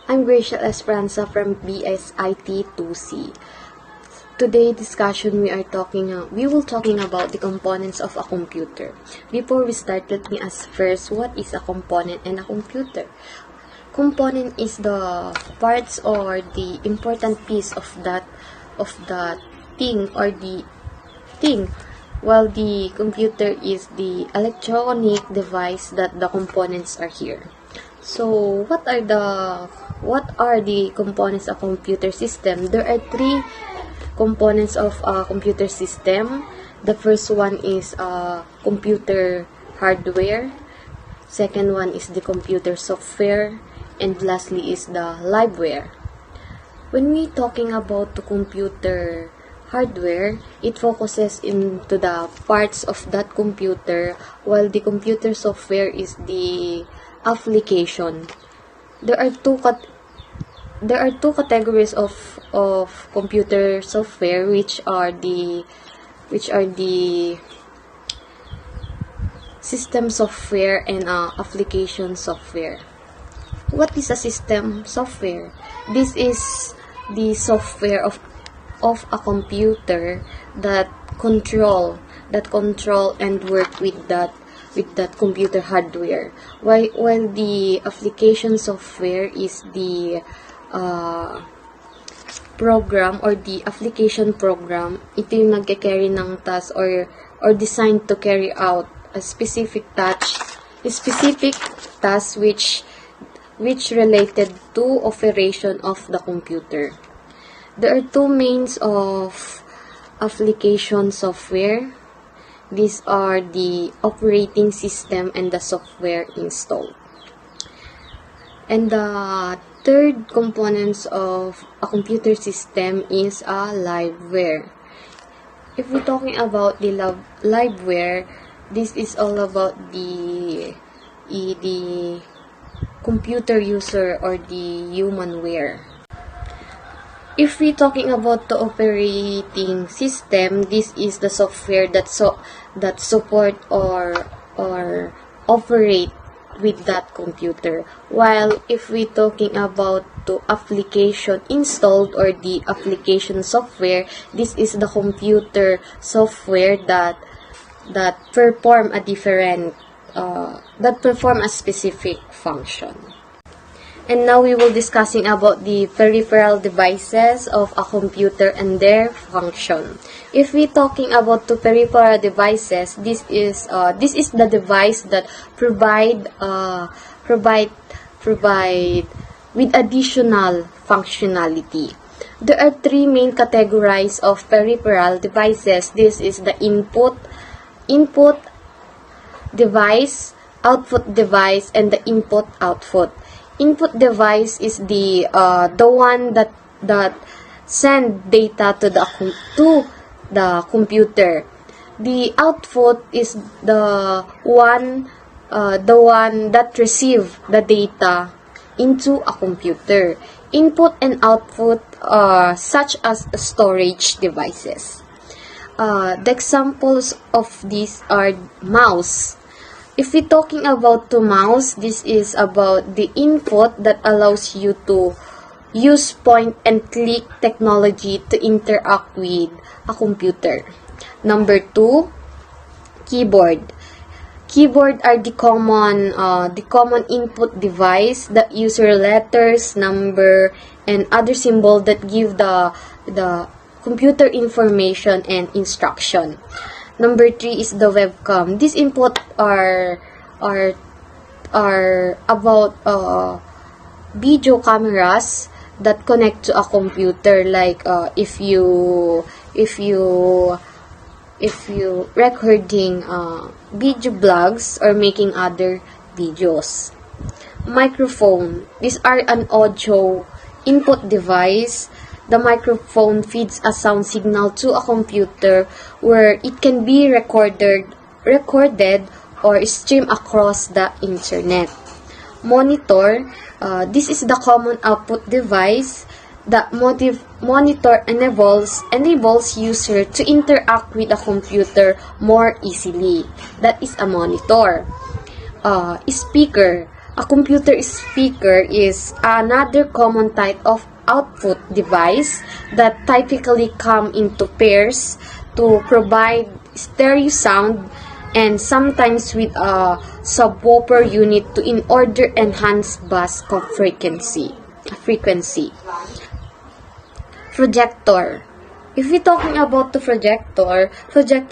I'm Rachel Esperanza from BSIT 2C. Today discussion we will talking about the components of a computer. Before we start, let me ask first, what is a component and a computer? Component is the parts or the important piece of the thing or the thing, while the computer is the electronic device that the components are here. So what are the components of a computer system? There are three components of a computer system. The first one is computer hardware. Second one is the computer software, and lastly is the liveware. When we talking about the computer hardware, it focuses into the parts of that computer, while the computer software is the application. There are two categories of computer software, which are the system software and application software. What is a system software? This is the software of a computer that control and work with that computer hardware, while the application software is the program or the application program. Ito yung nagke-carry ng task or designed to carry out a specific task which related to operation of the computer. There are two means of application software. These are the operating system and the software installed. And the third components of a computer system is a liveware. If we're talking about the liveware, this is all about the computer user or the humanware. If we're talking about the operating system, this is the software that support or operate with that computer. While if we're talking about the application installed or the application software, this is the computer software that perform a specific function. And now we will discussing about the peripheral devices of a computer and their function. If we talking about the peripheral devices, this is the device that provide with additional functionality. There are three main categories of peripheral devices. This is the input device, output device, and the input-output. Input device is the one that send data to the computer. The output is the one that receive the data into a computer. Input and output such as storage devices. The examples of these are mouse. If we're talking about the mouse, this is about the input that allows you to use point and click technology to interact with a computer. Number 2, keyboard. Keyboard are the common input device that user letters, number, and other symbol that give the computer information and instruction. Number 3 is the webcam. These input are about video cameras that connect to a computer. Like if you recording video blogs or making other videos. Microphone. These are an audio input device. The microphone feeds a sound signal to a computer where it can be recorded or streamed across the internet. Monitor. This is the common output device. The monitor enables user to interact with a computer more easily. That is a monitor. Speaker. A computer speaker is another common type of output device that typically come into pairs to provide stereo sound and sometimes with a subwoofer unit to in order enhance bass frequency. Projector. If we're talking about the projector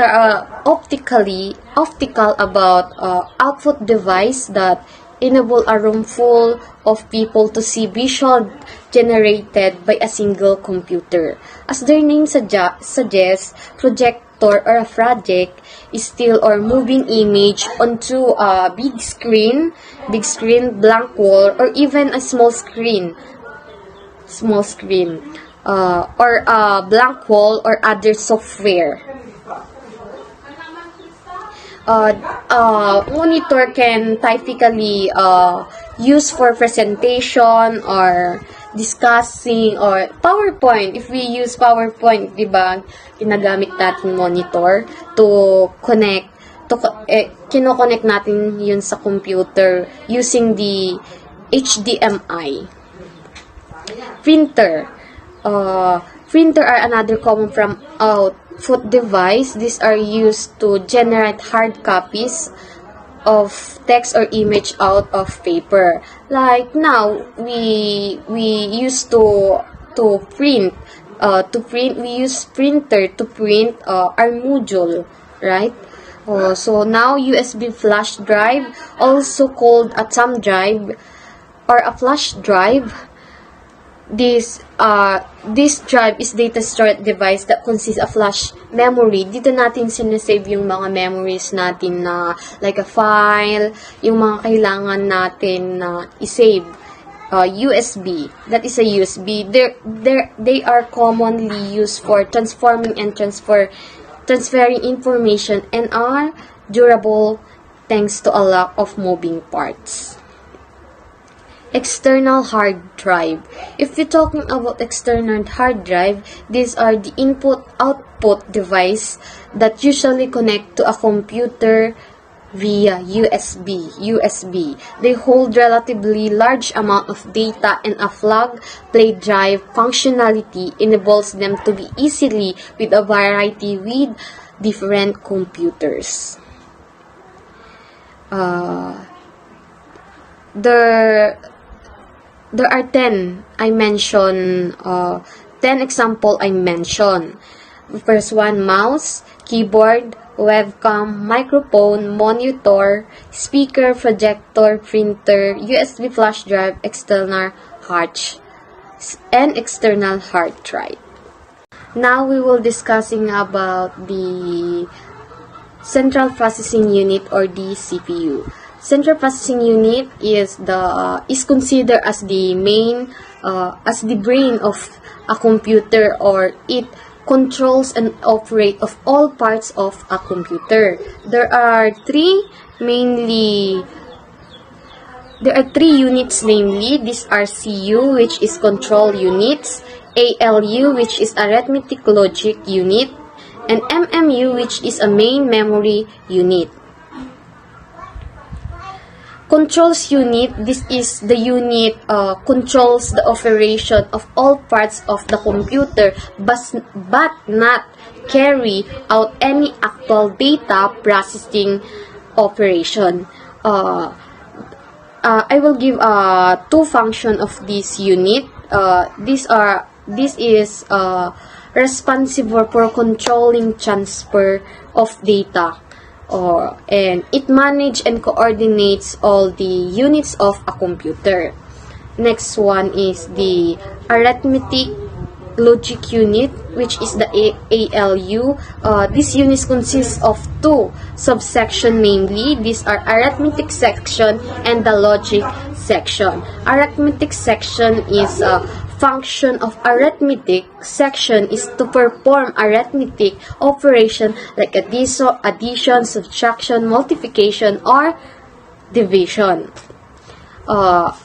are optical about output device that enable a room full of people to see visual generated by a single computer. As their name suggests, projector or a project is still or moving image onto a big screen, blank wall, or even a small screen, or a blank wall or other software. Monitor can typically use for presentation or discussing or PowerPoint. If we use PowerPoint, di ba, ginagamit natin monitor to connect, kinoconnect natin yun sa computer using the HDMI. Printer. Printer are another common from output device. These are used to generate hard copies of text or image out of paper. Like now, we used to print. We use printer to print our module, right? So now USB flash drive, also called a thumb drive or a flash drive. This drive is data storage device that consists of flash memory. Dito natin sinasave yung mga memories natin na like a file, yung mga kailangan natin na isave. USB, that is a USB. They are commonly used for transforming and transferring information and are durable thanks to a lack of moving parts. External hard drive. If we're talking about external hard drive, these are the input-output device that usually connect to a computer via USB. They hold relatively large amount of data and a plug-play drive functionality enables them to be easily with a variety with different computers. There are 10 I mentioned, 10 example I mentioned. First one, mouse, keyboard, webcam, microphone, monitor, speaker, projector, printer, USB flash drive, external hard drive. Now we will discussing about the Central Processing Unit or the CPU. Central Processing Unit is considered as the main as the brain of a computer, or it controls and operates of all parts of a computer. There are three units, namely these are CU, which is control units, ALU, which is arithmetic logic unit, and MMU, which is a main memory unit. Controls unit, this is the unit controls the operation of all parts of the computer but not carry out any actual data processing operation. I will give two functions of this unit. This is responsible for controlling transfer of data. And it manages and coordinates all the units of a computer. Next one is the arithmetic logic unit, which is the ALU. This unit consists of two subsections, namely these are arithmetic section and the logic section. Arithmetic section is a function of arithmetic. Section is to perform arithmetic operation like addition, subtraction, multiplication, or division. All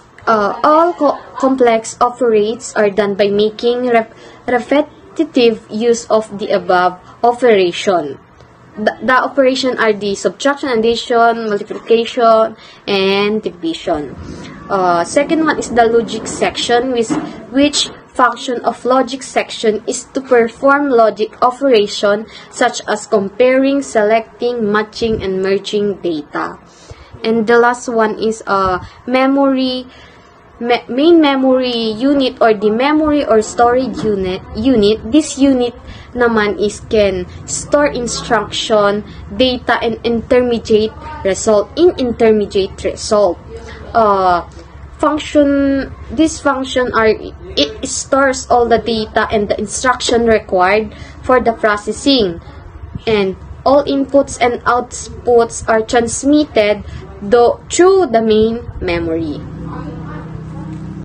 complex operations are done by making repetitive use of the above operation. the operation are the subtraction, addition, multiplication, and division. Second one is the logic section, which function of logic section is to perform logic operation such as comparing, selecting, matching, and merging data. And the last one is memory, main memory unit, or the memory or storage unit. This unit naman is can store instruction, data, and intermediate result. This function it stores all the data and the instruction required for the processing, and all inputs and outputs are transmitted through the main memory.